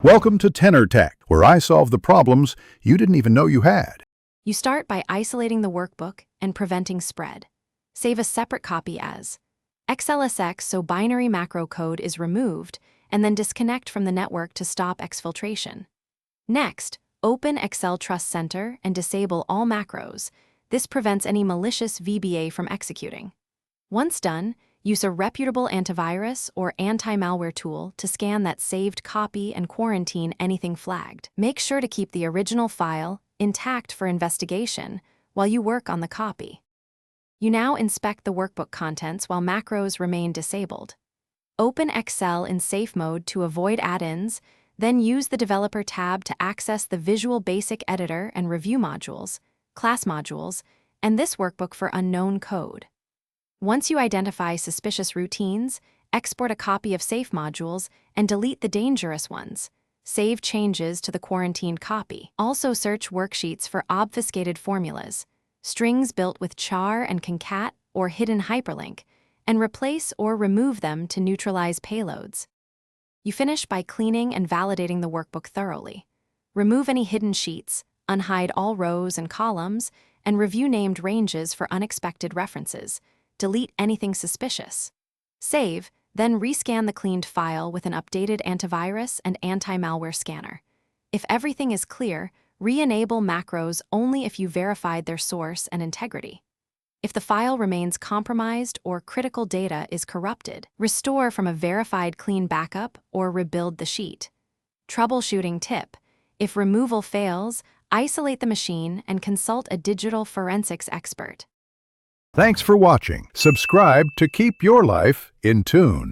Welcome to Tenor Tech, where I solve the problems you didn't even know you had. You start by isolating the workbook and preventing spread. Save a separate copy as XLSX so binary macro code is removed, and then disconnect from the network to stop exfiltration. Next, open Excel Trust Center and disable all macros. This prevents any malicious VBA from executing. Once done, use a reputable antivirus or anti-malware tool to scan that saved copy and quarantine anything flagged. Make sure to keep the original file intact for investigation while you work on the copy. You now inspect the workbook contents while macros remain disabled. Open Excel in safe mode to avoid add-ins, then use the Developer tab to access the Visual Basic Editor and Review modules, class modules, and this workbook for unknown code. Once you identify suspicious routines, export a copy of safe modules and delete the dangerous ones. Save changes to the quarantined copy. Also search worksheets for obfuscated formulas, strings built with char and concat or hidden hyperlink, and replace or remove them to neutralize payloads. You finish by cleaning and validating the workbook thoroughly. Remove any hidden sheets, unhide all rows and columns, and review named ranges for unexpected references. Delete anything suspicious. Save, then rescan the cleaned file with an updated antivirus and anti-malware scanner. If everything is clear, re-enable macros only if you verified their source and integrity. If the file remains compromised or critical data is corrupted, restore from a verified clean backup or rebuild the sheet. Troubleshooting tip: if removal fails, isolate the machine and consult a digital forensics expert. Thanks for watching. Subscribe to keep your life in tune.